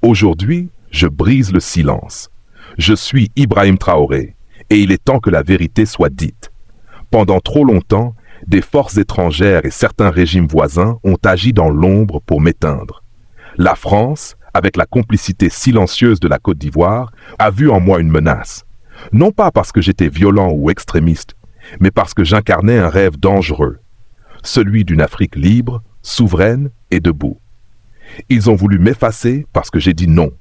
Aujourd'hui, je brise le silence. Je suis Ibrahim Traoré, et il est temps que la vérité soit dite. Pendant trop longtemps, des forces étrangères et certains régimes voisins ont agi dans l'ombre pour m'éteindre. La France, avec la complicité silencieuse de la Côte d'Ivoire, a vu en moi une menace. Non pas parce que j'étais violent ou extrémiste, mais parce que j'incarnais un rêve dangereux, celui d'une Afrique libre, souveraine et debout. Ils ont voulu m'effacer parce que j'ai dit non.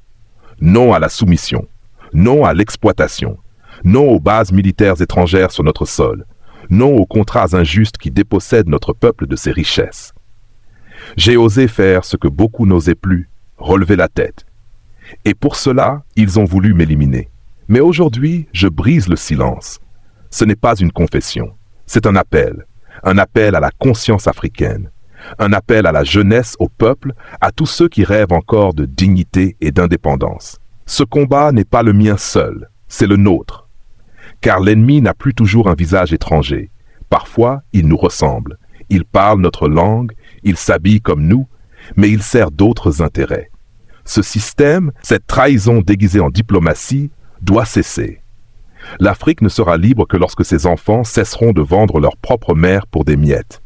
Non à la soumission, non à l'exploitation, non aux bases militaires étrangères sur notre sol, non aux contrats injustes qui dépossèdent notre peuple de ses richesses. J'ai osé faire ce que beaucoup n'osaient plus, relever la tête. Et pour cela, ils ont voulu m'éliminer. Mais aujourd'hui, je brise le silence. Ce n'est pas une confession, c'est un appel à la conscience africaine, un appel à la jeunesse, au peuple, à tous ceux qui rêvent encore de dignité et d'indépendance. Ce combat n'est pas le mien seul, c'est le nôtre. Car l'ennemi n'a plus toujours un visage étranger. Parfois, il nous ressemble, il parle notre langue, il s'habille comme nous, mais il sert d'autres intérêts. Ce système, cette trahison déguisée en diplomatie, doit cesser. L'Afrique ne sera libre que lorsque ses enfants cesseront de vendre leur propre mère pour des miettes.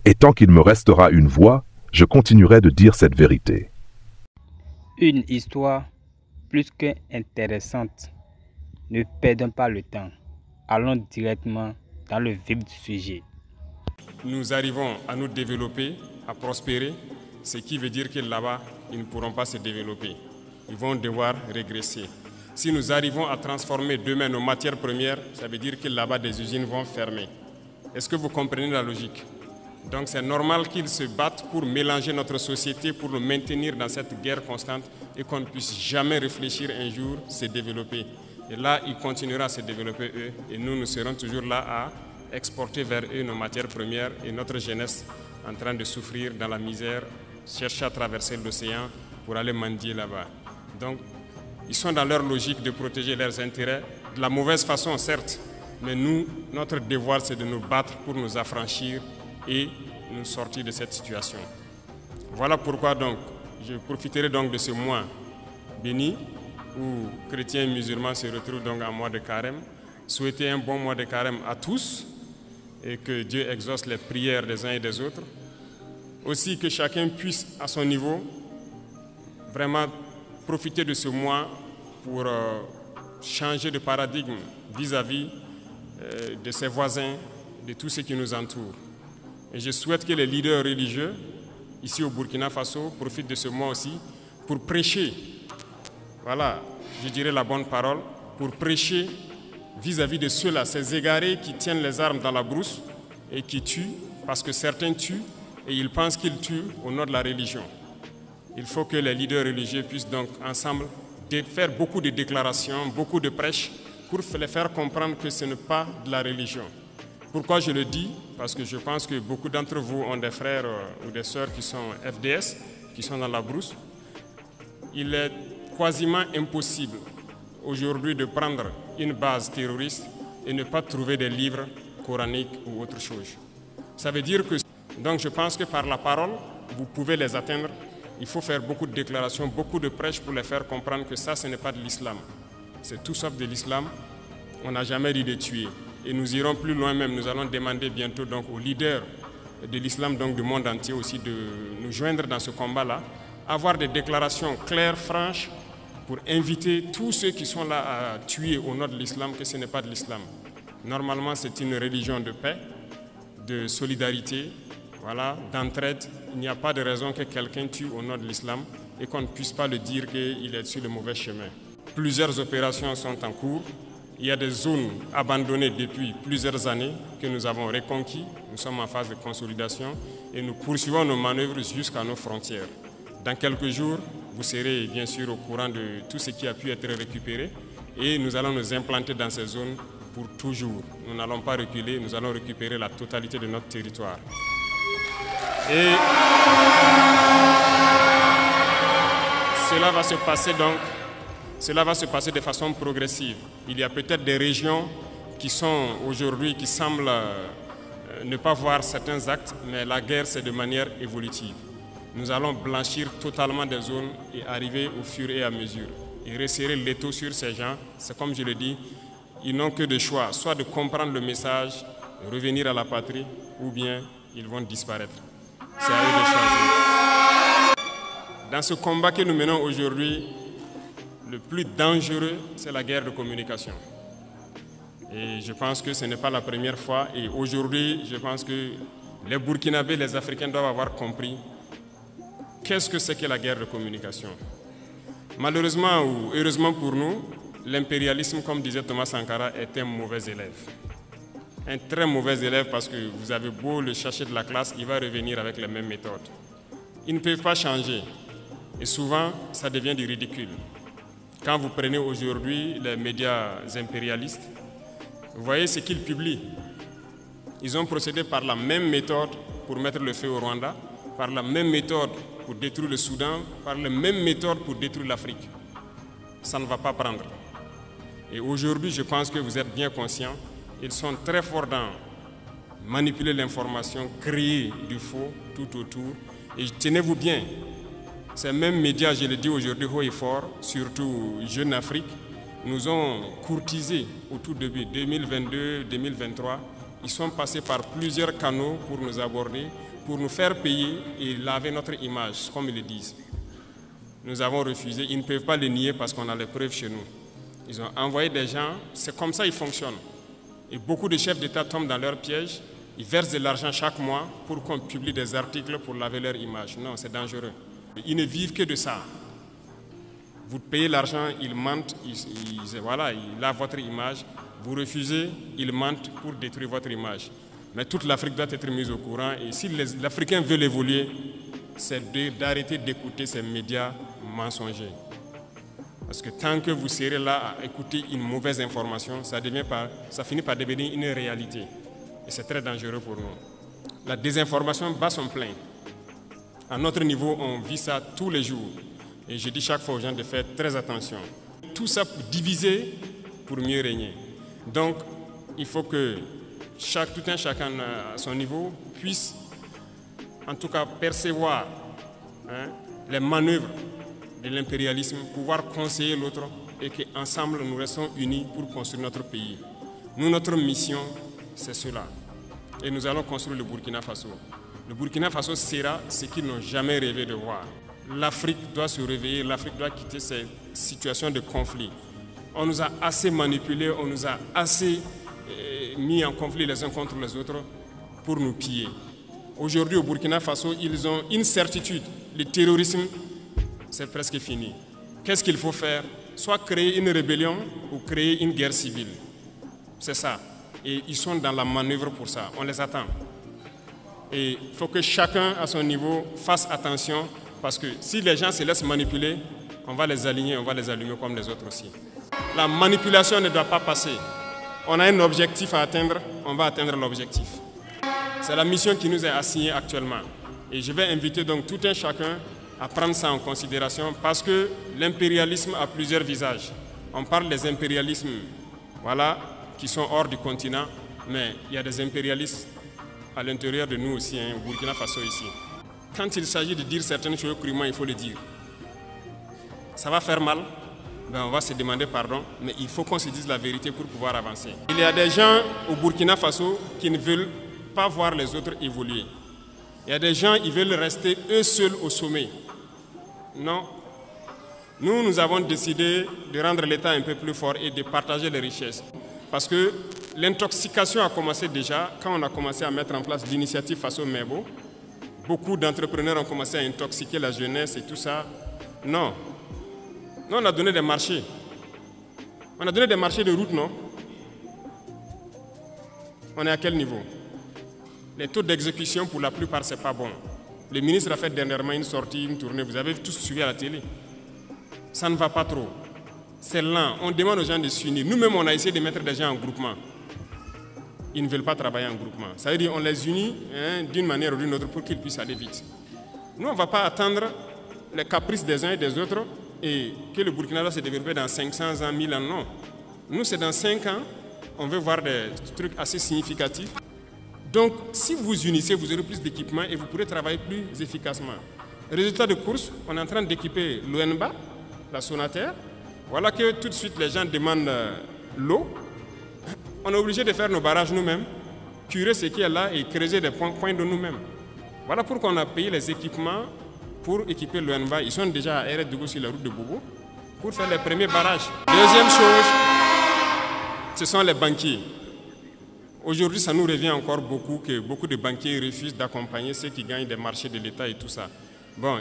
Et tant qu'il me restera une voix, je continuerai de dire cette vérité. Une histoire plus qu'intéressante. Ne perdons pas le temps. Allons directement dans le vif du sujet. Nous arrivons à nous développer, à prospérer, ce qui veut dire que là-bas, ils ne pourront pas se développer. Ils vont devoir régresser. Si nous arrivons à transformer demain nos matières premières, ça veut dire que là-bas, des usines vont fermer. Est-ce que vous comprenez la logique? Donc c'est normal qu'ils se battent pour mélanger notre société, pour nous maintenir dans cette guerre constante et qu'on ne puisse jamais réfléchir un jour se développer. Et là, ils continueront à se développer eux et nous serons toujours là à exporter vers eux nos matières premières et notre jeunesse en train de souffrir dans la misère, chercher à traverser l'océan pour aller mendier là-bas. Donc, ils sont dans leur logique de protéger leurs intérêts, de la mauvaise façon certes, mais nous, notre devoir c'est de nous battre pour nous affranchir et nous sortir de cette situation. Voilà pourquoi donc, je profiterai donc de ce mois béni où chrétiens et musulmans se retrouvent donc en mois de carême, souhaiter un bon mois de carême à tous et que Dieu exauce les prières des uns et des autres. Aussi que chacun puisse à son niveau vraiment profiter de ce mois pour changer de paradigme vis-à-vis de ses voisins, de tous ceux qui nous entourent. Et je souhaite que les leaders religieux, ici au Burkina Faso, profitent de ce mois aussi pour prêcher, voilà, je dirais la bonne parole, pour prêcher vis-à-vis de ceux-là, ces égarés qui tiennent les armes dans la brousse et qui tuent, parce que certains tuent et ils pensent qu'ils tuent au nom de la religion. Il faut que les leaders religieux puissent donc ensemble faire beaucoup de déclarations, beaucoup de prêches pour les faire comprendre que ce n'est pas de la religion. Pourquoi je le dis? Parce que je pense que beaucoup d'entre vous ont des frères ou des sœurs qui sont FDS, qui sont dans la brousse. Il est quasiment impossible aujourd'hui de prendre une base terroriste et ne pas trouver des livres coraniques ou autre chose. Ça veut dire que, donc je pense que par la parole, vous pouvez les atteindre. Il faut faire beaucoup de déclarations, beaucoup de prêches pour les faire comprendre que ça, ce n'est pas de l'islam. C'est tout sauf de l'islam. On n'a jamais dit de tuer. Et nous irons plus loin même. Nous allons demander bientôt donc aux leaders de l'islam, donc du monde entier aussi, de nous joindre dans ce combat-là, avoir des déclarations claires, franches, pour inviter tous ceux qui sont là à tuer au nom de l'islam, que ce n'est pas de l'islam. Normalement, c'est une religion de paix, de solidarité, voilà, d'entraide. Il n'y a pas de raison que quelqu'un tue au nom de l'islam et qu'on ne puisse pas le dire qu'il est sur le mauvais chemin. Plusieurs opérations sont en cours. Il y a des zones abandonnées depuis plusieurs années que nous avons reconquis. Nous sommes en phase de consolidation et nous poursuivons nos manœuvres jusqu'à nos frontières. Dans quelques jours, vous serez bien sûr au courant de tout ce qui a pu être récupéré et nous allons nous implanter dans ces zones pour toujours. Nous n'allons pas reculer, nous allons récupérer la totalité de notre territoire. Et cela va se passer de façon progressive. Il y a peut-être des régions qui sont aujourd'hui, qui semblent ne pas voir certains actes, mais la guerre c'est de manière évolutive. Nous allons blanchir totalement des zones et arriver au fur et à mesure. Et resserrer l'étau sur ces gens, c'est comme je le dis, ils n'ont que de choix, soit de comprendre le message, de revenir à la patrie, ou bien ils vont disparaître. C'est à eux de choisir. Dans ce combat que nous menons aujourd'hui, le plus dangereux, c'est la guerre de communication. Et je pense que ce n'est pas la première fois. Et aujourd'hui, je pense que les Burkinabés, les Africains doivent avoir compris qu'est-ce que c'est que la guerre de communication. Malheureusement ou heureusement pour nous, l'impérialisme, comme disait Thomas Sankara, est un mauvais élève. Un très mauvais élève parce que vous avez beau le chercher de la classe, il va revenir avec les mêmes méthodes. Ils ne peuvent pas changer. Et souvent, ça devient du ridicule. Quand vous prenez aujourd'hui les médias impérialistes, vous voyez ce qu'ils publient. Ils ont procédé par la même méthode pour mettre le feu au Rwanda, par la même méthode pour détruire le Soudan, par la même méthode pour détruire l'Afrique. Ça ne va pas prendre. Et aujourd'hui, je pense que vous êtes bien conscients, ils sont très forts dans manipuler l'information, créer du faux tout autour. Et tenez-vous bien, ces mêmes médias, je le dis aujourd'hui haut et fort, surtout Jeune Afrique, nous ont courtisés au tout début, 2022-2023. Ils sont passés par plusieurs canaux pour nous aborder, pour nous faire payer et laver notre image, comme ils le disent. Nous avons refusé, ils ne peuvent pas le nier parce qu'on a les preuves chez nous. Ils ont envoyé des gens, c'est comme ça qu'ils fonctionnent. Et beaucoup de chefs d'État tombent dans leur piège, ils versent de l'argent chaque mois pour qu'on publie des articles pour laver leur image. Non, c'est dangereux. Ils ne vivent que de ça. Vous payez l'argent, ils mentent, ils lavent votre image. Vous refusez, ils mentent pour détruire votre image. Mais toute l'Afrique doit être mise au courant. Et si l'Africain veut évoluer, c'est d'arrêter d'écouter ces médias mensongers. Parce que tant que vous serez là à écouter une mauvaise information, ça finit par devenir une réalité. Et c'est très dangereux pour nous. La désinformation bat son plein. À notre niveau, on vit ça tous les jours. Et je dis chaque fois aux gens de faire très attention. Tout ça pour diviser, pour mieux régner. Donc, il faut que tout un chacun à son niveau puisse, en tout cas, percevoir les manœuvres de l'impérialisme, pouvoir conseiller l'autre et qu'ensemble, nous restons unis pour construire notre pays. Nous, notre mission, c'est cela. Et nous allons construire le Burkina Faso. Le Burkina Faso sera ce qu'ils n'ont jamais rêvé de voir. L'Afrique doit se réveiller, l'Afrique doit quitter ces situations de conflit. On nous a assez manipulés, on nous a assez mis en conflit les uns contre les autres pour nous piller. Aujourd'hui, au Burkina Faso, ils ont une certitude. Le terrorisme, c'est presque fini. Qu'est-ce qu'il faut faire? Soit créer une rébellion ou créer une guerre civile. C'est ça. Et ils sont dans la manœuvre pour ça. On les attend. Et il faut que chacun, à son niveau, fasse attention. Parce que si les gens se laissent manipuler, on va les aligner, on va les allumer comme les autres aussi. La manipulation ne doit pas passer. On a un objectif à atteindre, on va atteindre l'objectif. C'est la mission qui nous est assignée actuellement. Et je vais inviter donc tout un chacun à prendre ça en considération parce que l'impérialisme a plusieurs visages. On parle des impérialismes qui sont hors du continent, mais il y a des impérialistes à l'intérieur de nous aussi, au Burkina Faso ici. Quand il s'agit de dire certaines choses crûment, il faut le dire. Ça va faire mal, on va se demander pardon, mais il faut qu'on se dise la vérité pour pouvoir avancer. Il y a des gens au Burkina Faso qui ne veulent pas voir les autres évoluer. Il y a des gens qui veulent rester eux seuls au sommet. Non. Nous avons décidé de rendre l'État un peu plus fort et de partager les richesses. Parce que l'intoxication a commencé déjà quand on a commencé à mettre en place l'initiative Faso Mebo. Beaucoup d'entrepreneurs ont commencé à intoxiquer la jeunesse et tout ça. Non. Nous, on a donné des marchés. On a donné des marchés de route, non? On est à quel niveau? Les taux d'exécution, pour la plupart, ce n'est pas bon. Le ministre a fait dernièrement une sortie, une tournée. Vous avez tous suivi à la télé. Ça ne va pas trop. C'est lent. On demande aux gens de s'unir. Nous-mêmes, on a essayé de mettre des gens en groupement. Ils ne veulent pas travailler en groupement. Ça veut dire qu'on les unit d'une manière ou d'une autre pour qu'ils puissent aller vite. Nous, on ne va pas attendre les caprices des uns et des autres et que le Burkina va se développer dans 500 ans, 1000 ans. Non. Nous, c'est dans 5 ans. On veut voir des trucs assez significatifs. Donc, si vous vous unissez, vous aurez plus d'équipements et vous pourrez travailler plus efficacement. Résultat de course, on est en train d'équiper l'ONBA, la Sonater. Voilà que tout de suite les gens demandent l'eau. On est obligé de faire nos barrages nous-mêmes, curer ce qui est là et creuser des points de nous-mêmes. Voilà pourquoi on a payé les équipements pour équiper l'ONBA. Ils sont déjà à Ereddougou sur la route de Bobo pour faire les premiers barrages. Deuxième chose, ce sont les banquiers. Aujourd'hui, ça nous revient encore beaucoup que beaucoup de banquiers refusent d'accompagner ceux qui gagnent des marchés de l'État et tout ça. Bon,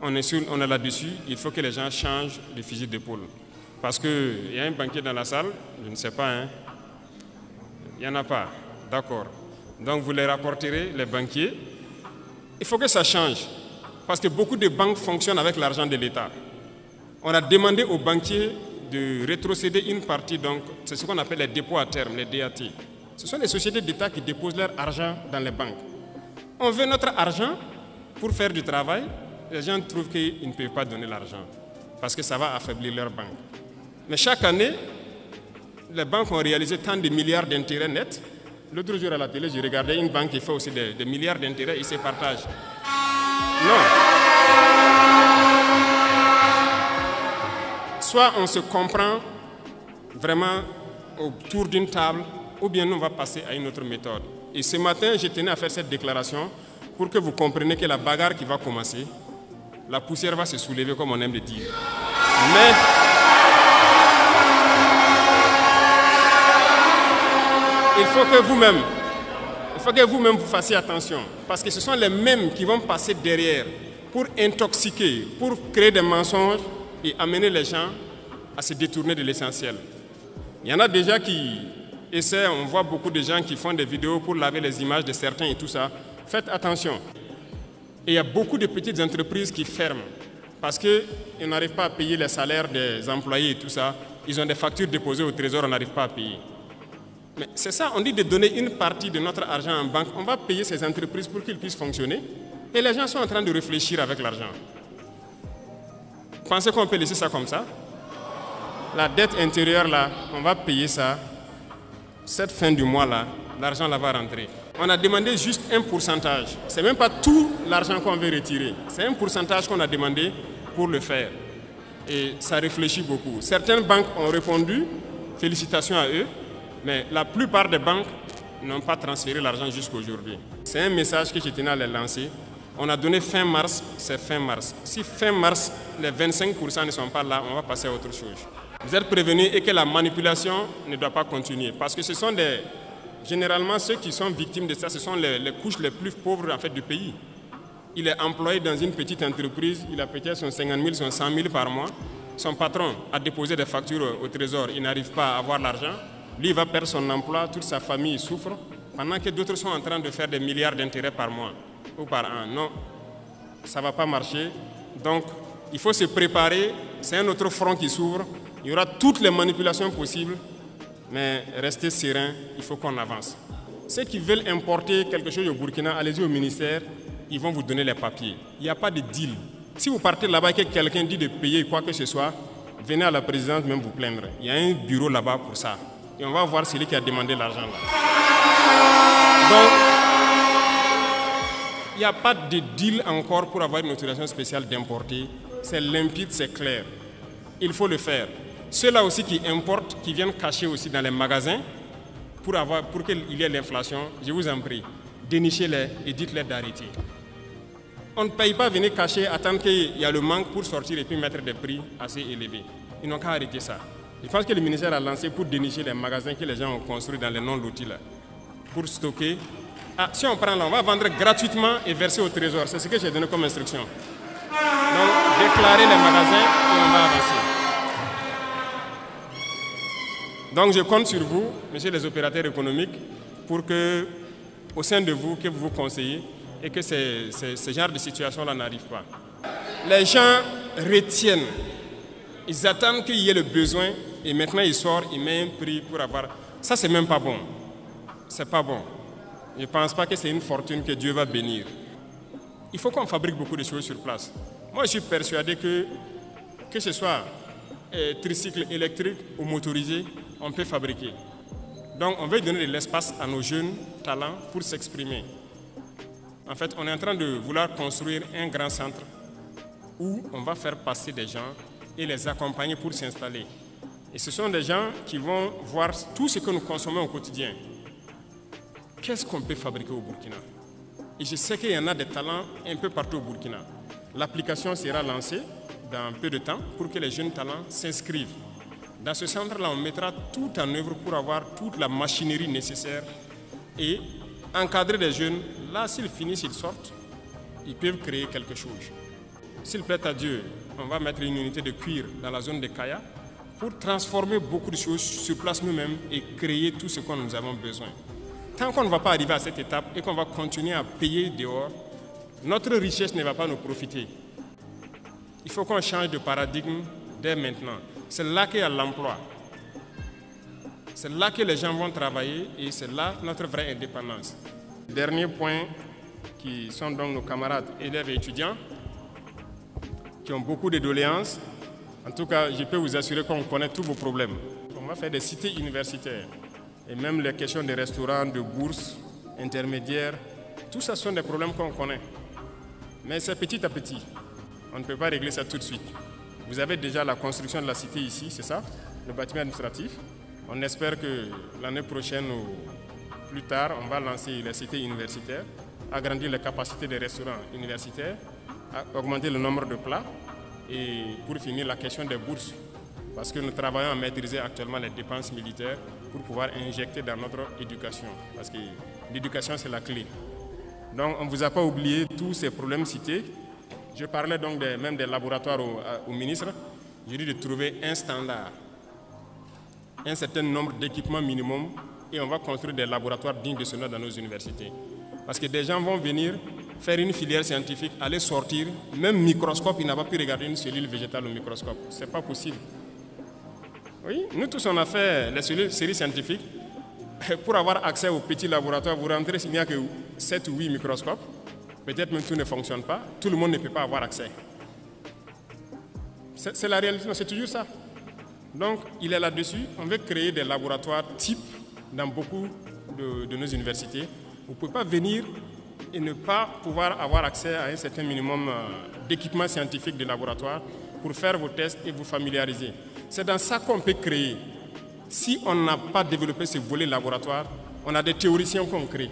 on est là-dessus, il faut que les gens changent de fusil d'épaule. Parce qu'il y a un banquier dans la salle, je ne sais pas, hein. Il n'y en a pas, d'accord. Donc vous les rapporterez, les banquiers. Il faut que ça change, parce que beaucoup de banques fonctionnent avec l'argent de l'État. On a demandé aux banquiers de rétrocéder une partie, donc c'est ce qu'on appelle les dépôts à terme, les DAT. Ce sont les sociétés d'État qui déposent leur argent dans les banques. On veut notre argent pour faire du travail. Les gens trouvent qu'ils ne peuvent pas donner l'argent parce que ça va affaiblir leur banque. Mais chaque année, les banques ont réalisé tant de milliards d'intérêts nets. L'autre jour à la télé, j'ai regardé une banque qui fait aussi des milliards d'intérêts, ils se partagent. Non. Soit on se comprend vraiment autour d'une table, ou bien nous on va passer à une autre méthode. Et ce matin, je tenais à faire cette déclaration pour que vous compreniez que la bagarre qui va commencer, la poussière va se soulever comme on aime le dire. Mais il faut que vous-même vous fassiez attention, parce que ce sont les mêmes qui vont passer derrière pour intoxiquer, pour créer des mensonges et amener les gens à se détourner de l'essentiel. Il y en a déjà qui essaient, on voit beaucoup de gens qui font des vidéos pour laver les images de certains et tout ça. Faites attention. Et il y a beaucoup de petites entreprises qui ferment parce qu'ils n'arrivent pas à payer les salaires des employés et tout ça. Ils ont des factures déposées au trésor, on n'arrive pas à payer. Mais c'est ça, on dit de donner une partie de notre argent en banque. On va payer ces entreprises pour qu'ils puissent fonctionner. Et les gens sont en train de réfléchir avec l'argent. Pensez qu'on peut laisser ça comme ça? La dette intérieure, là, on va payer ça. Cette fin du mois, là, l'argent là va rentrer. On a demandé juste un pourcentage. Ce n'est même pas tout l'argent qu'on veut retirer. C'est un pourcentage qu'on a demandé pour le faire. Et ça réfléchit beaucoup. Certaines banques ont répondu, félicitations à eux, mais la plupart des banques n'ont pas transféré l'argent jusqu'à aujourd'hui. C'est un message que je tenais à les lancer. On a donné fin mars, c'est fin mars. Si fin mars, les 25% ne sont pas là, on va passer à autre chose. Vous êtes prévenus et que la manipulation ne doit pas continuer. Parce que ce sont généralement ceux qui sont victimes de ça, ce sont les couches les plus pauvres en fait, du pays. Il est employé dans une petite entreprise, il a peut-être son 50 000, son 100 000 par mois. Son patron a déposé des factures au trésor, il n'arrive pas à avoir l'argent. Lui, il va perdre son emploi, toute sa famille souffre, pendant que d'autres sont en train de faire des milliards d'intérêts par mois ou par an. Non, ça ne va pas marcher. Donc, il faut se préparer. C'est un autre front qui s'ouvre. Il y aura toutes les manipulations possibles, mais restez serein, il faut qu'on avance. Ceux qui veulent importer quelque chose au Burkina, allez-y au ministère, ils vont vous donner les papiers. Il n'y a pas de deal. Si vous partez là-bas et que quelqu'un dit de payer quoi que ce soit, venez à la présidence même vous plaindre. Il y a un bureau là-bas pour ça. Et on va voir celui qui a demandé l'argent là. Donc, il n'y a pas de deal encore pour avoir une autorisation spéciale d'importer. C'est limpide, c'est clair. Il faut le faire. Ceux-là aussi qui importent, qui viennent cacher aussi dans les magasins pour qu'il y ait l'inflation, je vous en prie, dénichez-les et dites-les d'arrêter. On ne paye pas venir cacher, attendre qu'il y a le manque pour sortir et puis mettre des prix assez élevés. Ils n'ont qu'à arrêter ça. Je pense que le ministère a lancé pour dénicher les magasins que les gens ont construits dans les non-lotis là, pour stocker. Ah, si on prend là, on va vendre gratuitement et verser au trésor. C'est ce que j'ai donné comme instruction. Donc, déclarer les magasins et on va avancer. Donc, je compte sur vous, messieurs les opérateurs économiques, pour que, au sein de vous, que vous vous conseillez et que ce genre de situation-là n'arrive pas. Les gens retiennent. Ils attendent qu'il y ait le besoin et maintenant ils sortent, ils mettent un prix pour avoir... Ça, c'est même pas bon. C'est pas bon. Je ne pense pas que c'est une fortune que Dieu va bénir. Il faut qu'on fabrique beaucoup de choses sur place. Moi, je suis persuadé que ce soit tricycle électrique ou motorisé, on peut fabriquer. Donc, on veut donner de l'espace à nos jeunes talents pour s'exprimer. En fait, on est en train de vouloir construire un grand centre où on va faire passer des gens et les accompagner pour s'installer. Et ce sont des gens qui vont voir tout ce que nous consommons au quotidien. Qu'est-ce qu'on peut fabriquer au Burkina? Et je sais qu'il y en a des talents un peu partout au Burkina. L'application sera lancée dans peu de temps pour que les jeunes talents s'inscrivent. Dans ce centre-là, on mettra tout en œuvre pour avoir toute la machinerie nécessaire et encadrer les jeunes. Là, s'ils finissent, ils sortent, ils peuvent créer quelque chose. S'il plaît à Dieu, on va mettre une unité de cuir dans la zone de Kaya pour transformer beaucoup de choses sur place nous-mêmes et créer tout ce que nous avons besoin. Tant qu'on ne va pas arriver à cette étape et qu'on va continuer à payer dehors, notre richesse ne va pas nous profiter. Il faut qu'on change de paradigme dès maintenant. C'est là qu'il y a l'emploi. C'est là que les gens vont travailler et c'est là notre vraie indépendance. Dernier point, qui sont donc nos camarades élèves et étudiants, qui ont beaucoup de doléances. En tout cas, je peux vous assurer qu'on connaît tous vos problèmes. On va faire des cités universitaires. Et même les questions de restaurants, de bourses, intermédiaires, tout ça sont des problèmes qu'on connaît. Mais c'est petit à petit. On ne peut pas régler ça tout de suite. Vous avez déjà la construction de la cité ici, c'est ça, le bâtiment administratif. On espère que l'année prochaine ou plus tard, on va lancer les cités universitaires, agrandir les capacités des restaurants universitaires, augmenter le nombre de plats et pour finir la question des bourses. Parce que nous travaillons à maîtriser actuellement les dépenses militaires pour pouvoir injecter dans notre éducation. Parce que l'éducation, c'est la clé. Donc, on ne vous a pas oublié tous ces problèmes cités. Je parlais donc même des laboratoires au ministre. J'ai dit de trouver un standard, un certain nombre d'équipements minimum et on va construire des laboratoires dignes de ce nom dans nos universités. Parce que des gens vont venir faire une filière scientifique, aller sortir, même microscope, il n'a pas pu regarder une cellule végétale au microscope. Ce n'est pas possible. Oui, nous tous on a fait les séries scientifiques. Pour avoir accès au petit laboratoire, vous rentrez, il n'y a que 7 ou 8 microscopes. Peut-être même tout ne fonctionne pas. Tout le monde ne peut pas avoir accès. C'est la réalité, c'est toujours ça. Donc, il est là-dessus. On veut créer des laboratoires types dans beaucoup de nos universités. Vous ne pouvez pas venir et ne pas pouvoir avoir accès à un certain minimum d'équipements scientifiques de laboratoire pour faire vos tests et vous familiariser. C'est dans ça qu'on peut créer. Si on n'a pas développé ce volet laboratoire, on a des théoriciens qu'on crée.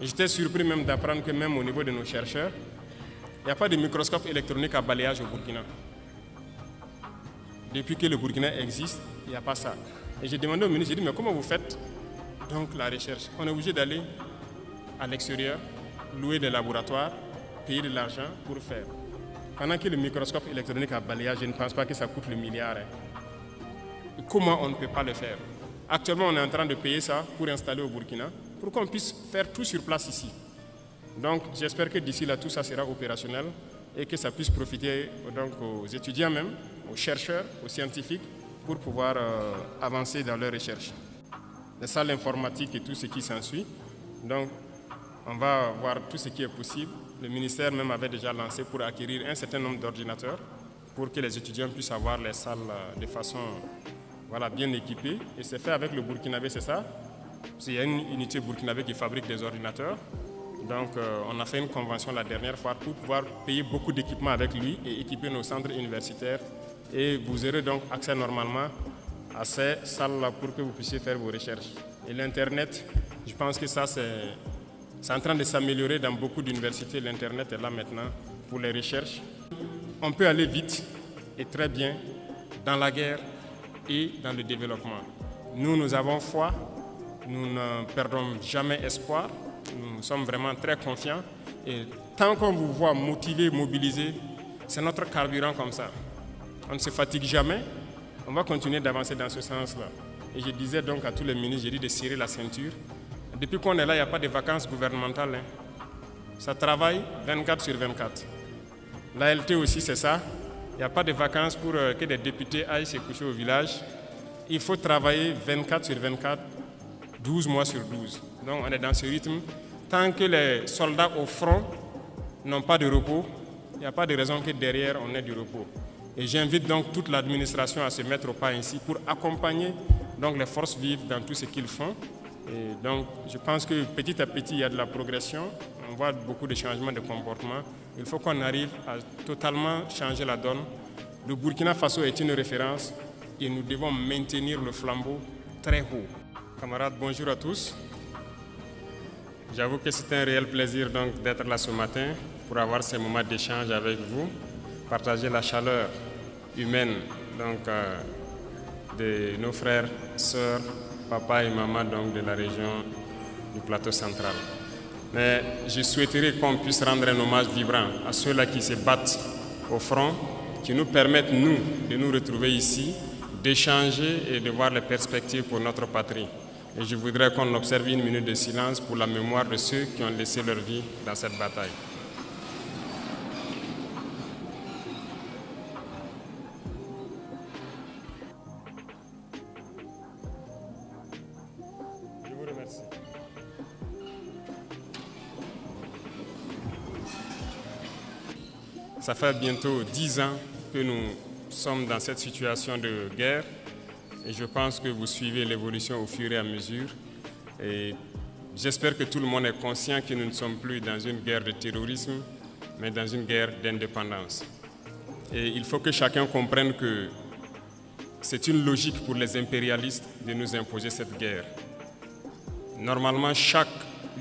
J'étais surpris même d'apprendre que même au niveau de nos chercheurs, il n'y a pas de microscope électronique à balayage au Burkina. Depuis que le Burkina existe, il n'y a pas ça. Et j'ai demandé au ministre, j'ai dit, mais comment vous faites donc la recherche? On est obligé d'aller à l'extérieur, louer des laboratoires, payer de l'argent pour faire. Pendant que le microscope électronique à balayage, je ne pense pas que ça coûte le milliard. Et comment on ne peut pas le faire? Actuellement, on est en train de payer ça pour installer au Burkina, pour qu'on puisse faire tout sur place ici. Donc, j'espère que d'ici là, tout ça sera opérationnel et que ça puisse profiter donc, aux étudiants même, aux chercheurs, aux scientifiques, pour pouvoir avancer dans leurs recherches. Les salles informatiques et tout ce qui s'ensuit. Donc, on va voir tout ce qui est possible. Le ministère même avait déjà lancé pour acquérir un certain nombre d'ordinateurs pour que les étudiants puissent avoir les salles de façon bien équipée. Et c'est fait avec le Burkinabé, c'est ça? Il y a une unité burkinabé qui fabrique des ordinateurs. Donc, on a fait une convention la dernière fois pour pouvoir payer beaucoup d'équipements avec lui et équiper nos centres universitaires. Et vous aurez donc accès normalement à ces salles-là pour que vous puissiez faire vos recherches. Et l'Internet, je pense que ça, c'est en train de s'améliorer dans beaucoup d'universités. L'Internet est là maintenant pour les recherches. On peut aller vite et très bien dans la guerre et dans le développement. Nous avons foi, nous ne perdons jamais espoir, nous sommes vraiment très confiants. Et tant qu'on vous voit motivé, mobilisé, c'est notre carburant comme ça. On ne se fatigue jamais, on va continuer d'avancer dans ce sens-là. Et je disais donc à tous les ministres, j'ai dit de serrer la ceinture. Depuis qu'on est là, il n'y a pas de vacances gouvernementales. Ça travaille 24 sur 24. L'ALT aussi, c'est ça. Il n'y a pas de vacances pour que des députés aillent se coucher au village. Il faut travailler 24 sur 24, 12 mois sur 12. Donc on est dans ce rythme. Tant que les soldats au front n'ont pas de repos, il n'y a pas de raison que derrière on ait du repos. Et j'invite donc toute l'administration à se mettre au pas ainsi pour accompagner donc les forces vives dans tout ce qu'ils font Et donc, je pense que petit à petit, il y a de la progression. On voit beaucoup de changements de comportement. Il faut qu'on arrive à totalement changer la donne. Le Burkina Faso est une référence et nous devons maintenir le flambeau très haut. Camarades, bonjour à tous. J'avoue que c'est un réel plaisir donc d'être là ce matin pour avoir ces moments d'échange avec vous, partager la chaleur humaine donc, de nos frères, sœurs, papa et maman donc, de la région du plateau central. Mais je souhaiterais qu'on puisse rendre un hommage vibrant à ceux-là qui se battent au front, qui nous permettent, nous, de nous retrouver ici, d'échanger et de voir les perspectives pour notre patrie. Et je voudrais qu'on observe une minute de silence pour la mémoire de ceux qui ont laissé leur vie dans cette bataille. Je vous remercie. Ça fait bientôt 10 ans que nous sommes dans cette situation de guerre. Et je pense que vous suivez l'évolution au fur et à mesure. Et j'espère que tout le monde est conscient que nous ne sommes plus dans une guerre de terrorisme, mais dans une guerre d'indépendance. Et il faut que chacun comprenne que c'est une logique pour les impérialistes de nous imposer cette guerre. Normalement, chaque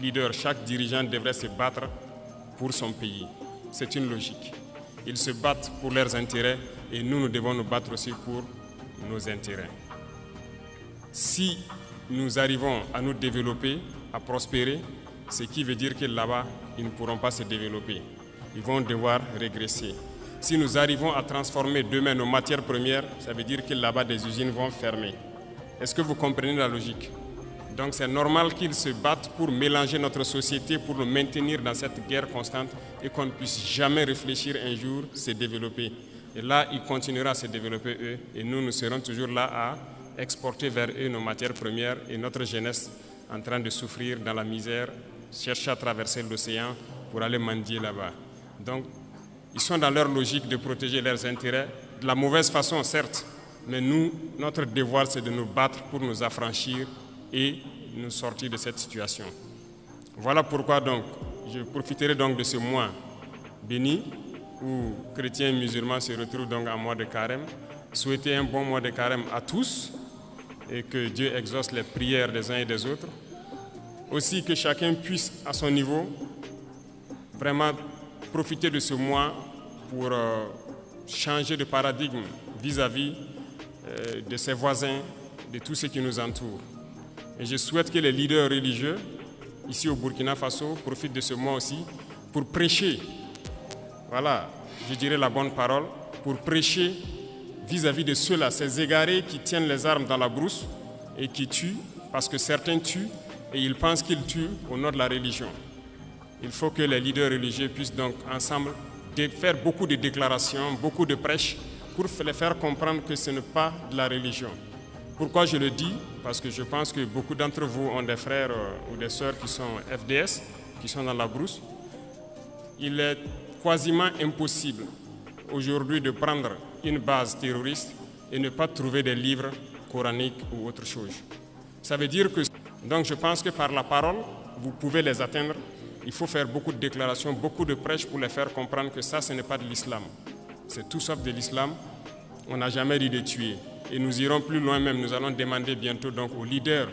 leader, chaque dirigeant devrait se battre pour son pays. C'est une logique. Ils se battent pour leurs intérêts et nous devons nous battre aussi pour nos intérêts. Si nous arrivons à nous développer, à prospérer, ce qui veut dire que là-bas, ils ne pourront pas se développer. Ils vont devoir régresser. Si nous arrivons à transformer demain nos matières premières, ça veut dire que là-bas, des usines vont fermer. Est-ce que vous comprenez la logique? Donc c'est normal qu'ils se battent pour mélanger notre société, pour nous maintenir dans cette guerre constante et qu'on ne puisse jamais réfléchir un jour se développer. Et là, ils continueront à se développer eux et nous serons toujours là à exporter vers eux nos matières premières et notre jeunesse en train de souffrir dans la misère, chercher à traverser l'océan pour aller mendier là-bas. Donc, ils sont dans leur logique de protéger leurs intérêts, de la mauvaise façon certes, mais nous, notre devoir c'est de nous battre pour nous affranchir et nous sortir de cette situation. Voilà pourquoi donc, je profiterai donc de ce mois béni où chrétiens et musulmans se retrouvent donc en mois de carême, souhaiter un bon mois de carême à tous et que Dieu exauce les prières des uns et des autres. Aussi que chacun puisse à son niveau vraiment profiter de ce mois pour changer de paradigme vis-à-vis de ses voisins, de tous ceux qui nous entourent. Et je souhaite que les leaders religieux ici au Burkina Faso profitent de ce mois aussi pour prêcher, voilà, je dirais la bonne parole, pour prêcher vis-à-vis de ceux-là, ces égarés qui tiennent les armes dans la brousse et qui tuent, parce que certains tuent et ils pensent qu'ils tuent au nom de la religion. Il faut que les leaders religieux puissent donc ensemble faire beaucoup de déclarations, beaucoup de prêches pour les faire comprendre que ce n'est pas de la religion. Pourquoi je le dis? Parce que je pense que beaucoup d'entre vous ont des frères ou des sœurs qui sont FDS, qui sont dans la brousse. Il est quasiment impossible aujourd'hui de prendre une base terroriste et ne pas trouver des livres coraniques ou autre chose. Ça veut dire que, donc je pense que par la parole, vous pouvez les atteindre. Il faut faire beaucoup de déclarations, beaucoup de prêches pour les faire comprendre que ça, ce n'est pas de l'islam. C'est tout sauf de l'islam. On n'a jamais dit de tuer. Et nous irons plus loin même. Nous allons demander bientôt donc aux leaders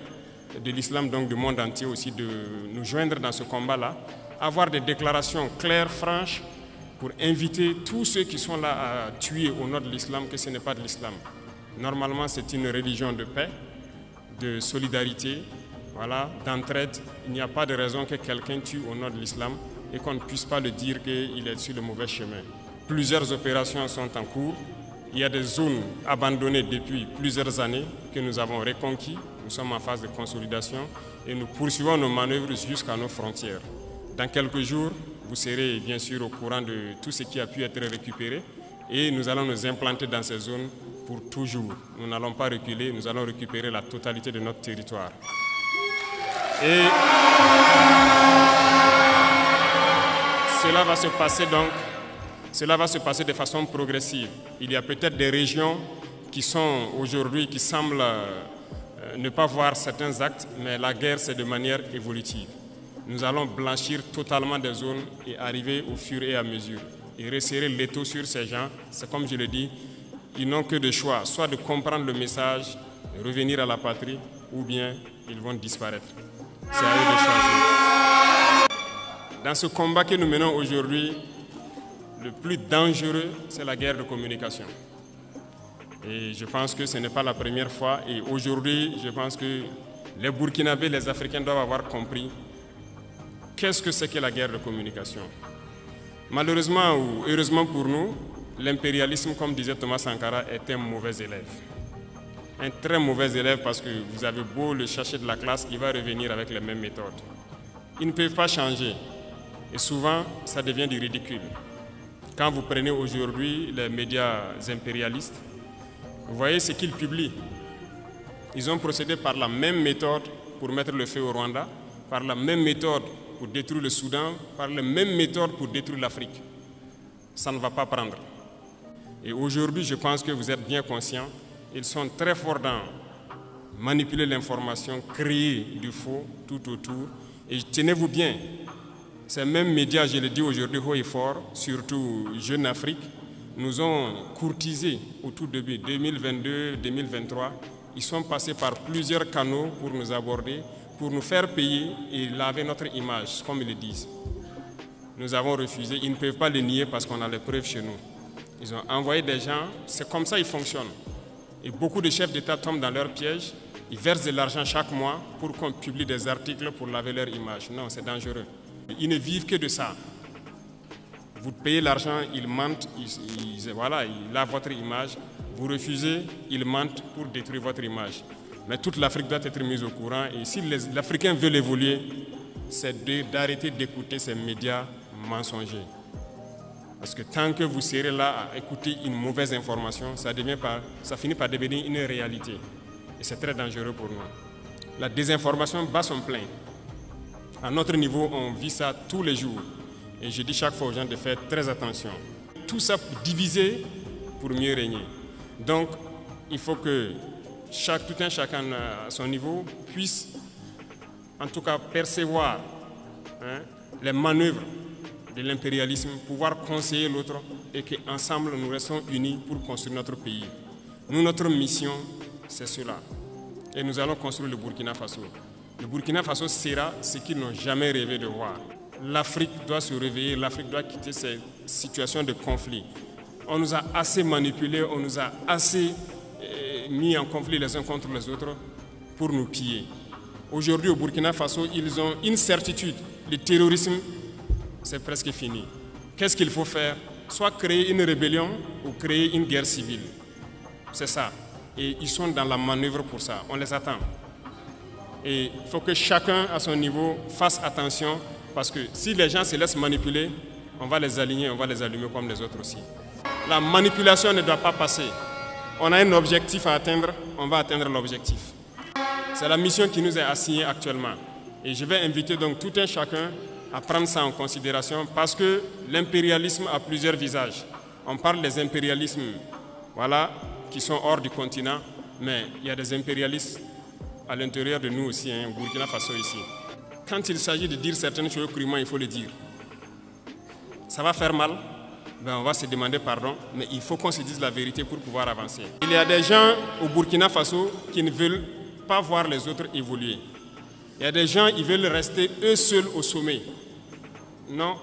de l'islam, donc du monde entier aussi, de nous joindre dans ce combat-là, avoir des déclarations claires, franches, pour inviter tous ceux qui sont là à tuer au nom de l'islam, que ce n'est pas de l'islam. Normalement, c'est une religion de paix, de solidarité, voilà, d'entraide. Il n'y a pas de raison que quelqu'un tue au nom de l'islam et qu'on ne puisse pas le dire qu'il est sur le mauvais chemin. Plusieurs opérations sont en cours. Il y a des zones abandonnées depuis plusieurs années que nous avons reconquis. Nous sommes en phase de consolidation et nous poursuivons nos manœuvres jusqu'à nos frontières. Dans quelques jours, vous serez bien sûr au courant de tout ce qui a pu être récupéré et nous allons nous implanter dans ces zones pour toujours. Nous n'allons pas reculer, nous allons récupérer la totalité de notre territoire. Et cela va se passer donc, cela va se passer de façon progressive. Il y a peut-être des régions qui sont aujourd'hui, qui semblent ne pas voir certains actes, mais la guerre, c'est de manière évolutive. Nous allons blanchir totalement des zones et arriver au fur et à mesure. Et resserrer l'étau sur ces gens, c'est comme je le dis, ils n'ont que de choix, soit de comprendre le message, de revenir à la patrie, ou bien ils vont disparaître. C'est à eux de choisir. Dans ce combat que nous menons aujourd'hui, le plus dangereux, c'est la guerre de communication. Et je pense que ce n'est pas la première fois. Et aujourd'hui, je pense que les Burkinabés, les Africains doivent avoir compris qu'est-ce que c'est que la guerre de communication. Malheureusement ou heureusement pour nous, l'impérialisme, comme disait Thomas Sankara, est un mauvais élève. Un très mauvais élève parce que vous avez beau le chercher de la classe, il va revenir avec les mêmes méthodes. Ils ne peuvent pas changer. Et souvent, ça devient du ridicule. Quand vous prenez aujourd'hui les médias impérialistes, vous voyez ce qu'ils publient. Ils ont procédé par la même méthode pour mettre le feu au Rwanda, par la même méthode pour détruire le Soudan, par la même méthode pour détruire l'Afrique. Ça ne va pas prendre. Et aujourd'hui, je pense que vous êtes bien conscients, ils sont très forts dans manipuler l'information, créer du faux tout autour. Et tenez-vous bien, ces mêmes médias, je le dis aujourd'hui haut et fort, surtout Jeune Afrique, nous ont courtisés au tout début, 2022-2023. Ils sont passés par plusieurs canaux pour nous aborder, pour nous faire payer et laver notre image, comme ils le disent. Nous avons refusé, ils ne peuvent pas le nier parce qu'on a les preuves chez nous. Ils ont envoyé des gens, c'est comme ça qu'ils fonctionnent. Et beaucoup de chefs d'État tombent dans leur piège, ils versent de l'argent chaque mois pour qu'on publie des articles pour laver leur image. Non, c'est dangereux. Ils ne vivent que de ça. Vous payez l'argent, ils mentent, ils lavent votre image. Vous refusez, ils mentent pour détruire votre image. Mais toute l'Afrique doit être mise au courant. Et si l'Africain veut évoluer, c'est d'arrêter d'écouter ces médias mensongers. Parce que tant que vous serez là à écouter une mauvaise information, ça finit par devenir une réalité. Et c'est très dangereux pour nous. La désinformation bat son plein. À notre niveau, on vit ça tous les jours. Et je dis chaque fois aux gens de faire très attention. Tout ça pour diviser pour mieux régner. Donc, il faut que tout un chacun à son niveau puisse, en tout cas, percevoir les manœuvres de l'impérialisme, pouvoir conseiller l'autre et qu'ensemble, nous restons unis pour construire notre pays. Nous, notre mission, c'est cela. Et nous allons construire le Burkina Faso. Le Burkina Faso sera ce qu'ils n'ont jamais rêvé de voir. L'Afrique doit se réveiller, l'Afrique doit quitter ces situations de conflit. On nous a assez manipulés, on nous a assez mis en conflit les uns contre les autres pour nous piller. Aujourd'hui, au Burkina Faso, ils ont une certitude. Le terrorisme, c'est presque fini. Qu'est-ce qu'il faut faire? Soit créer une rébellion ou créer une guerre civile. C'est ça. Et ils sont dans la manœuvre pour ça. On les attend. Et il faut que chacun, à son niveau, fasse attention. Parce que si les gens se laissent manipuler, on va les aligner, on va les allumer comme les autres aussi. La manipulation ne doit pas passer. On a un objectif à atteindre, on va atteindre l'objectif. C'est la mission qui nous est assignée actuellement. Et je vais inviter donc tout un chacun à prendre ça en considération parce que l'impérialisme a plusieurs visages. On parle des impérialismes qui sont hors du continent, mais il y a des impérialistes à l'intérieur de nous aussi, au Burkina Faso ici. Quand il s'agit de dire certaines choses crûment, il faut le dire. Ça va faire mal, on va se demander pardon, mais il faut qu'on se dise la vérité pour pouvoir avancer. Il y a des gens au Burkina Faso qui ne veulent pas voir les autres évoluer. Il y a des gens qui veulent rester eux seuls au sommet. Non.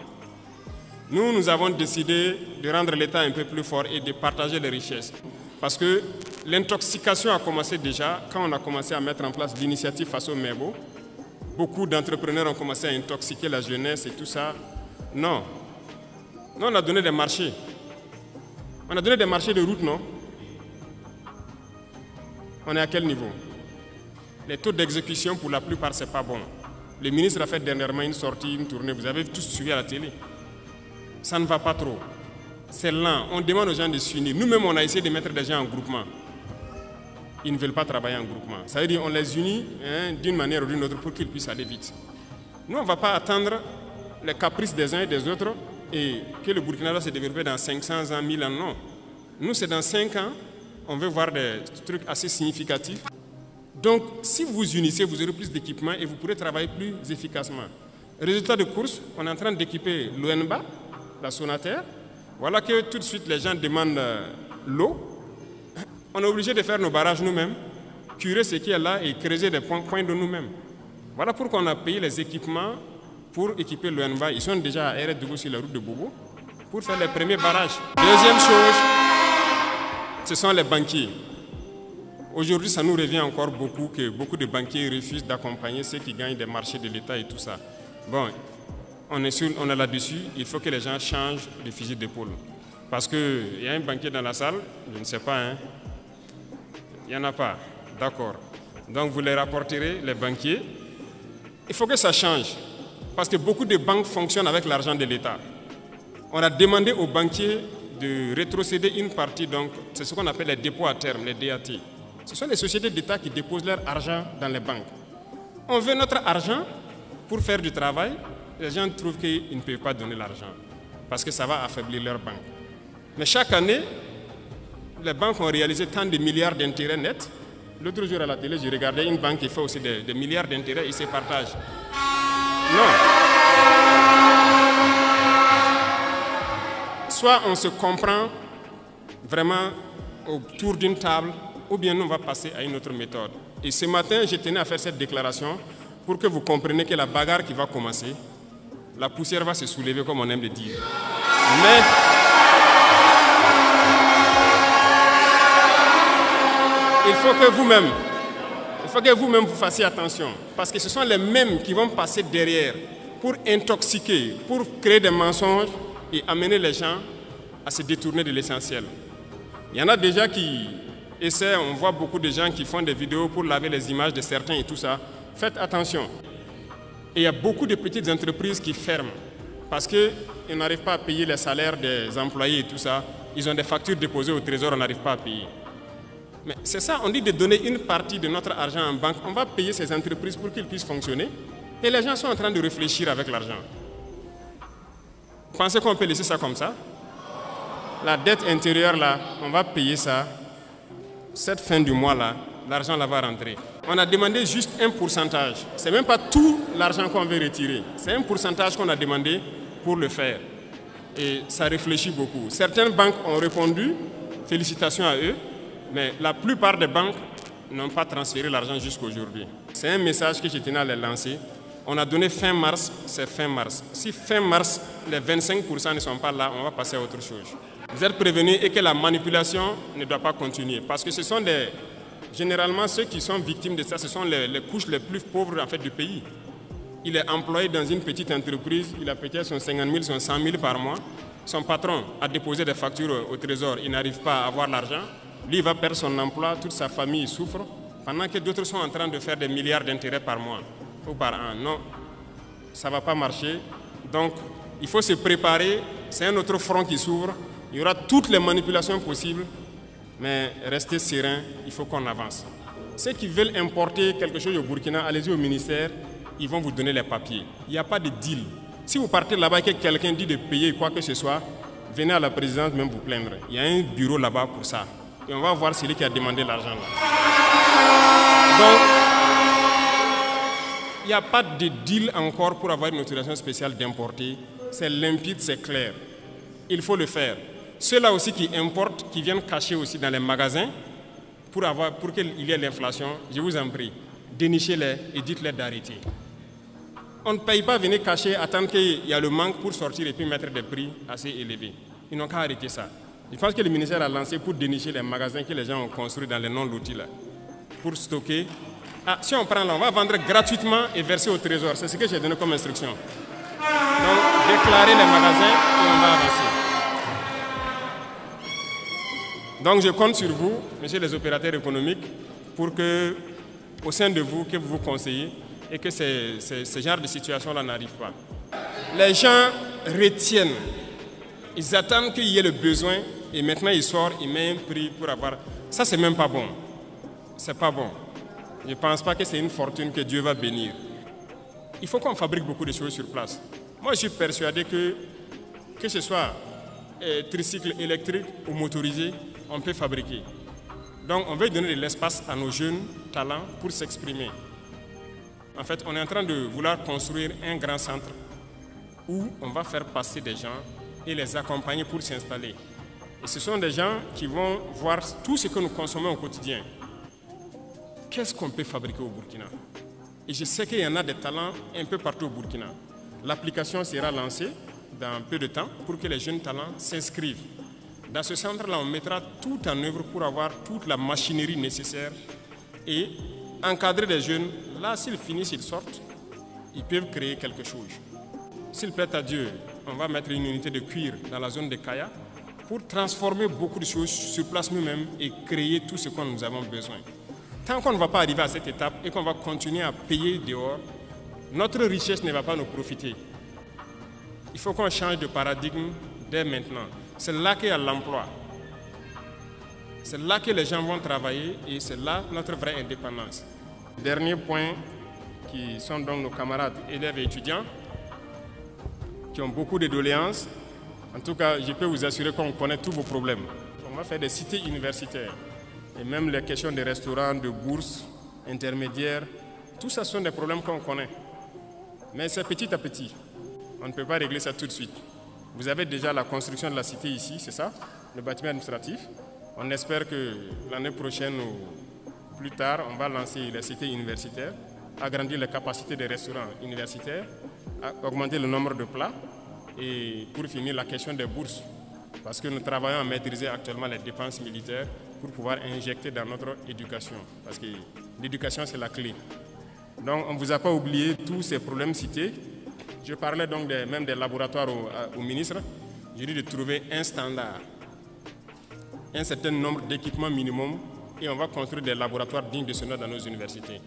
Nous avons décidé de rendre l'État un peu plus fort et de partager les richesses. Parce que l'intoxication a commencé déjà quand on a commencé à mettre en place l'initiative Faso Mebo. Beaucoup d'entrepreneurs ont commencé à intoxiquer la jeunesse et tout ça. Non. Nous, on a donné des marchés. On a donné des marchés de route, non? On est à quel niveau? Les taux d'exécution, pour la plupart, ce n'est pas bon. Le ministre a fait dernièrement une sortie, une tournée. Vous avez tous suivi à la télé. Ça ne va pas trop. C'est lent. On demande aux gens de s'unir. Nous-mêmes, on a essayé de mettre des gens en groupement. Ils ne veulent pas travailler en groupement. Ça veut dire qu'on les unit d'une manière ou d'une autre pour qu'ils puissent aller vite. Nous, on ne va pas attendre les caprices des uns et des autres et que le Burkina va se développer dans 500 ans, 1000 ans. Non. Nous, c'est dans 5 ans, on veut voir des trucs assez significatifs. Donc, si vous vous unissez, vous aurez plus d'équipements et vous pourrez travailler plus efficacement. Résultat de course, on est en train d'équiper l'ONBA, la Sonater. Voilà que tout de suite les gens demandent l'eau. On est obligé de faire nos barrages nous-mêmes, curer ce qui est là et creuser des points de nous-mêmes. Voilà pourquoi on a payé les équipements pour équiper l'ONBA. Ils sont déjà à RDB sur la route de Bobo pour faire les premiers barrages. Deuxième chose, ce sont les banquiers. Aujourd'hui, ça nous revient encore beaucoup que beaucoup de banquiers refusent d'accompagner ceux qui gagnent des marchés de l'État et tout ça. Bon, on est là-dessus, il faut que les gens changent de fusil d'épaule. Parce qu'il y a un banquier dans la salle, je ne sais pas, hein. Il n'y en a pas, d'accord. Donc vous les rapporterez, les banquiers. Il faut que ça change, parce que beaucoup de banques fonctionnent avec l'argent de l'État. On a demandé aux banquiers de rétrocéder une partie, donc c'est ce qu'on appelle les dépôts à terme, les DAT. Ce sont les sociétés d'État qui déposent leur argent dans les banques. On veut notre argent pour faire du travail. Les gens trouvent qu'ils ne peuvent pas donner l'argent parce que ça va affaiblir leur banque. Mais chaque année, les banques ont réalisé tant de milliards d'intérêts nets. L'autre jour à la télé, je regardais une banque qui fait aussi des milliards d'intérêts, ils se partagent. Non. Soit on se comprend vraiment autour d'une table, ou bien nous on va passer à une autre méthode. Et ce matin, je tenais à faire cette déclaration pour que vous compreniez que la bagarre qui va commencer, la poussière va se soulever comme on aime le dire. Mais il faut que vous-même vous fassiez attention, parce que ce sont les mêmes qui vont passer derrière pour intoxiquer, pour créer des mensonges et amener les gens à se détourner de l'essentiel. Il y en a déjà qui essaient, on voit beaucoup de gens qui font des vidéos pour laver les images de certains et tout ça. Faites attention. Et il y a beaucoup de petites entreprises qui ferment parce qu'ils n'arrivent pas à payer les salaires des employés et tout ça. Ils ont des factures déposées au trésor, on n'arrive pas à payer. Mais c'est ça, on dit de donner une partie de notre argent en banque. On va payer ces entreprises pour qu'ils puissent fonctionner. Et les gens sont en train de réfléchir avec l'argent. Vous pensez qu'on peut laisser ça comme ça? La dette intérieure, là, on va payer ça. Cette fin du mois, là, l'argent là va rentrer. On a demandé juste un pourcentage. Ce n'est même pas tout l'argent qu'on veut retirer. C'est un pourcentage qu'on a demandé pour le faire. Et ça réfléchit beaucoup. Certaines banques ont répondu, félicitations à eux, mais la plupart des banques n'ont pas transféré l'argent jusqu'à aujourd'hui. C'est un message que je tenais à les lancer. On a donné fin mars, c'est fin mars. Si fin mars, les 25% ne sont pas là, on va passer à autre chose. Vous êtes prévenus et que la manipulation ne doit pas continuer. Parce que ce sont généralement ceux qui sont victimes de ça, ce sont les couches les plus pauvres en fait, du pays. Il est employé dans une petite entreprise, il a peut-être son 50 000, son 100 000 par mois. Son patron a déposé des factures au trésor, il n'arrive pas à avoir l'argent. Lui, il va perdre son emploi, toute sa famille souffre, pendant que d'autres sont en train de faire des milliards d'intérêts par mois ou par an. Non, ça ne va pas marcher. Donc, il faut se préparer. C'est un autre front qui s'ouvre. Il y aura toutes les manipulations possibles, mais restez serein, il faut qu'on avance. Ceux qui veulent importer quelque chose au Burkina, allez-y au ministère, ils vont vous donner les papiers. Il n'y a pas de deal. Si vous partez là-bas et que quelqu'un dit de payer quoi que ce soit, venez à la présidence même vous plaindre. Il y a un bureau là-bas pour ça. Et on va voir celui qui a demandé l'argent là. Donc, il n'y a pas de deal encore pour avoir une autorisation spéciale d'importer. C'est limpide, c'est clair. Il faut le faire. Ceux-là aussi qui importent, qui viennent cacher aussi dans les magasins pour qu'il y ait l'inflation, je vous en prie, dénichez-les et dites-les d'arrêter. On ne paye pas venir cacher, attendre qu'il y a le manque pour sortir et puis mettre des prix assez élevés. Ils n'ont qu'à arrêter ça. Je pense que le ministère a lancé pour dénicher les magasins que les gens ont construits dans les non-lotis là, pour stocker. Ah, si on prend là, on va vendre gratuitement et verser au trésor. C'est ce que j'ai donné comme instruction. Donc, déclarer les magasins et on va avancer. Donc je compte sur vous, messieurs les opérateurs économiques, pour que, au sein de vous, que vous vous conseillez et que ce genre de situation-là n'arrive pas. Les gens retiennent, ils attendent qu'il y ait le besoin et maintenant ils sortent, ils mettent un prix pour avoir... Ça, c'est même pas bon. C'est pas bon. Je ne pense pas que c'est une fortune que Dieu va bénir. Il faut qu'on fabrique beaucoup de choses sur place. Moi, je suis persuadé que ce soit tricycle électrique ou motorisé, on peut fabriquer. Donc on veut donner de l'espace à nos jeunes talents pour s'exprimer. En fait, on est en train de vouloir construire un grand centre où on va faire passer des gens et les accompagner pour s'installer. Et ce sont des gens qui vont voir tout ce que nous consommons au quotidien. Qu'est-ce qu'on peut fabriquer au Burkina? Et je sais qu'il y en a des talents un peu partout au Burkina. L'application sera lancée dans peu de temps pour que les jeunes talents s'inscrivent. Dans ce centre-là, on mettra tout en œuvre pour avoir toute la machinerie nécessaire et encadrer les jeunes. Là, s'ils finissent, ils sortent, ils peuvent créer quelque chose. S'il plaît à Dieu, on va mettre une unité de cuir dans la zone de Kaya pour transformer beaucoup de choses sur place nous-mêmes et créer tout ce que nous avons besoin. Tant qu'on ne va pas arriver à cette étape et qu'on va continuer à payer dehors, notre richesse ne va pas nous profiter. Il faut qu'on change de paradigme dès maintenant. C'est là qu'il y a l'emploi. C'est là que les gens vont travailler et c'est là notre vraie indépendance. Dernier point, qui sont donc nos camarades élèves et étudiants, qui ont beaucoup de doléances. En tout cas, je peux vous assurer qu'on connaît tous vos problèmes. On va faire des cités universitaires. Et même les questions de restaurants, de bourses, intermédiaires, tout ça sont des problèmes qu'on connaît. Mais c'est petit à petit. On ne peut pas régler ça tout de suite. Vous avez déjà la construction de la cité ici, c'est ça, le bâtiment administratif. On espère que l'année prochaine ou plus tard, on va lancer les cités universitaires, agrandir les capacités des restaurants universitaires, augmenter le nombre de plats et pour finir la question des bourses. Parce que nous travaillons à maîtriser actuellement les dépenses militaires pour pouvoir injecter dans notre éducation. Parce que l'éducation, c'est la clé. Donc, on ne vous a pas oublié tous ces problèmes cités. Je parlais donc même des laboratoires au ministre. J'ai dit de trouver un standard, un certain nombre d'équipements minimum et on va construire des laboratoires dignes de ce nom dans nos universités.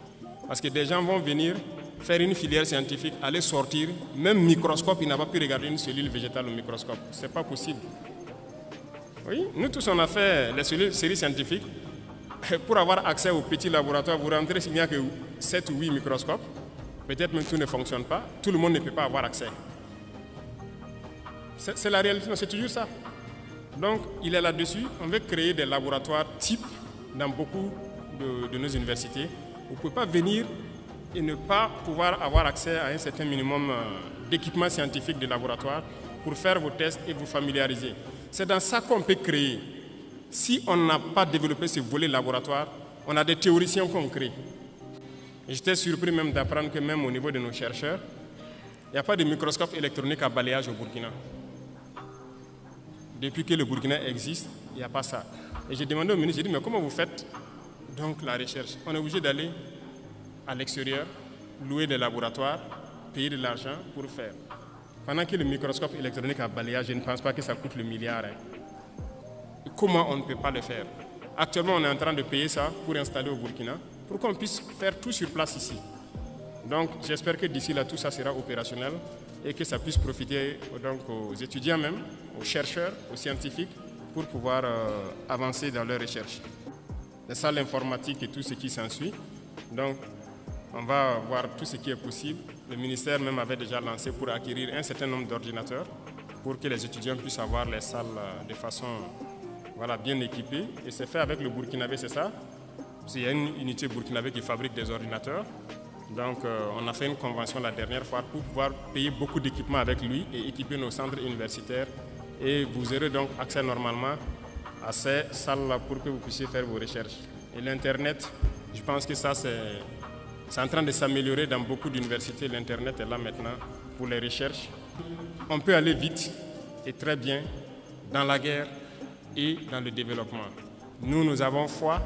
Parce que des gens vont venir faire une filière scientifique, aller sortir, même microscope, il n'a pas pu regarder une cellule végétale au microscope. Ce n'est pas possible. Oui, nous tous on a fait les séries scientifiques. Pour avoir accès aux petits laboratoires, vous rentrez s'il n'y a que 7 ou 8 microscopes. Peut-être même tout ne fonctionne pas. Tout le monde ne peut pas avoir accès. C'est la réalité, c'est toujours ça. Donc, il est là-dessus. On veut créer des laboratoires types dans beaucoup de nos universités. Vous ne pouvez pas venir et ne pas pouvoir avoir accès à un certain minimum d'équipements scientifiques de laboratoire pour faire vos tests et vous familiariser. C'est dans ça qu'on peut créer. Si on n'a pas développé ce volet laboratoire, on a des théoriciens qu'on crée. J'étais surpris même d'apprendre que même au niveau de nos chercheurs, il n'y a pas de microscope électronique à balayage au Burkina. Depuis que le Burkina existe, il n'y a pas ça. Et j'ai demandé au ministre, j'ai dit, mais comment vous faites donc la recherche? On est obligé d'aller à l'extérieur, louer des laboratoires, payer de l'argent pour faire. Pendant que le microscope électronique à balayage, je ne pense pas que ça coûte le milliard. Et comment on ne peut pas le faire? Actuellement, on est en train de payer ça pour installer au Burkina, pour qu'on puisse faire tout sur place ici. Donc, j'espère que d'ici là, tout ça sera opérationnel et que ça puisse profiter donc, aux étudiants même, aux chercheurs, aux scientifiques, pour pouvoir avancer dans leurs recherches. Les salles informatiques et tout ce qui s'ensuit. Donc, on va voir tout ce qui est possible. Le ministère même avait déjà lancé pour acquérir un certain nombre d'ordinateurs pour que les étudiants puissent avoir les salles de façon bien équipée. Et c'est fait avec le Burkinabé, c'est ça? Il y a une unité burkinabé qui fabrique des ordinateurs. Donc, on a fait une convention la dernière fois pour pouvoir payer beaucoup d'équipements avec lui et équiper nos centres universitaires. Et vous aurez donc accès normalement à ces salles-là pour que vous puissiez faire vos recherches. Et l'Internet, je pense que ça, c'est en train de s'améliorer dans beaucoup d'universités. L'Internet est là maintenant pour les recherches. On peut aller vite et très bien dans la guerre et dans le développement. Nous avons foi,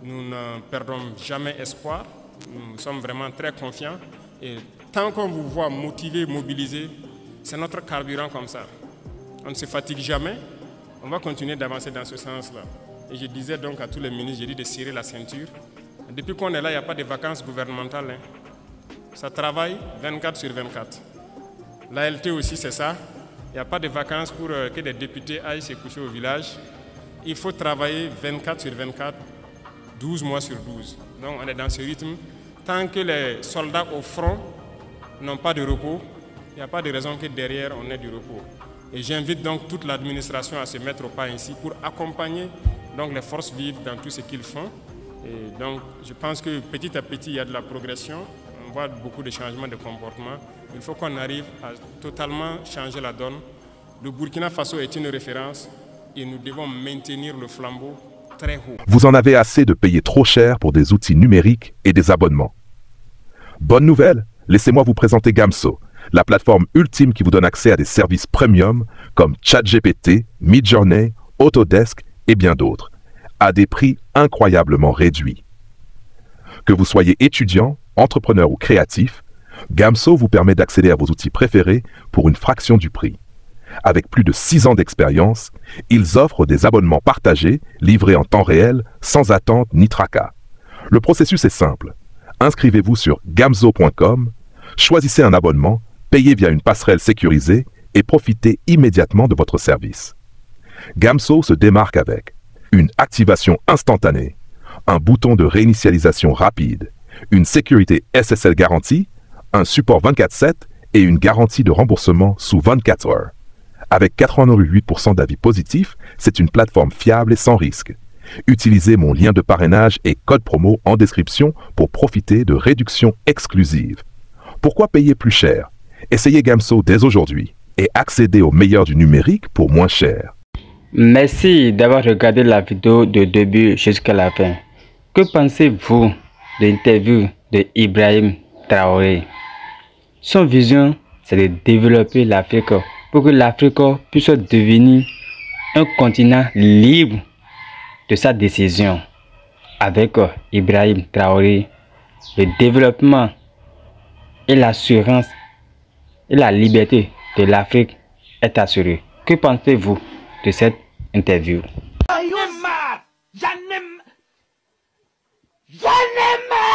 nous ne perdons jamais espoir, nous sommes vraiment très confiants. Et tant qu'on vous voit motivé, mobilisé, c'est notre carburant comme ça. On ne se fatigue jamais, on va continuer d'avancer dans ce sens-là. Et je disais donc à tous les ministres, j'ai dit de serrer la ceinture. Depuis qu'on est là, il n'y a pas de vacances gouvernementales. Ça travaille 24 sur 24. L'ALT aussi, c'est ça. Il n'y a pas de vacances pour que des députés aillent se coucher au village. Il faut travailler 24 sur 24, 12 mois sur 12. Donc on est dans ce rythme. Tant que les soldats au front n'ont pas de repos, il n'y a pas de raison que derrière on ait du repos. Et j'invite donc toute l'administration à se mettre au pas ainsi pour accompagner Donc les forces vives dans tout ce qu'ils font. Et donc je pense que petit à petit, il y a de la progression. On voit beaucoup de changements de comportement. Il faut qu'on arrive à totalement changer la donne. Le Burkina Faso est une référence et nous devons maintenir le flambeau très haut. Vous en avez assez de payer trop cher pour des outils numériques et des abonnements. Bonne nouvelle, laissez-moi vous présenter Gamso, la plateforme ultime qui vous donne accès à des services premium comme ChatGPT, Midjourney, Autodesk et bien d'autres, à des prix incroyablement réduits. Que vous soyez étudiant, entrepreneur ou créatif, Gamso vous permet d'accéder à vos outils préférés pour une fraction du prix. Avec plus de 6 ans d'expérience, ils offrent des abonnements partagés, livrés en temps réel, sans attente ni tracas. Le processus est simple. Inscrivez-vous sur gamso.com, choisissez un abonnement, payez via une passerelle sécurisée et profitez immédiatement de votre service. Gamso se démarque avec une activation instantanée, un bouton de réinitialisation rapide, une sécurité SSL garantie, un support 24/7 et une garantie de remboursement sous 24 heures. Avec 88% d'avis positifs, c'est une plateforme fiable et sans risque. Utilisez mon lien de parrainage et code promo en description pour profiter de réductions exclusives. Pourquoi payer plus cher? Essayez Gamso dès aujourd'hui et accédez au meilleur du numérique pour moins cher. Merci d'avoir regardé la vidéo de début jusqu'à la fin. Que pensez-vous de l'interview de Ibrahim Traoré? Son vision, c'est de développer l'Afrique pour que l'Afrique puisse devenir un continent libre de sa décision. Avec Ibrahim Traoré, le développement et l'assurance et la liberté de l'Afrique est assurée. Que pensez-vous de cette interview? J'en ai marre!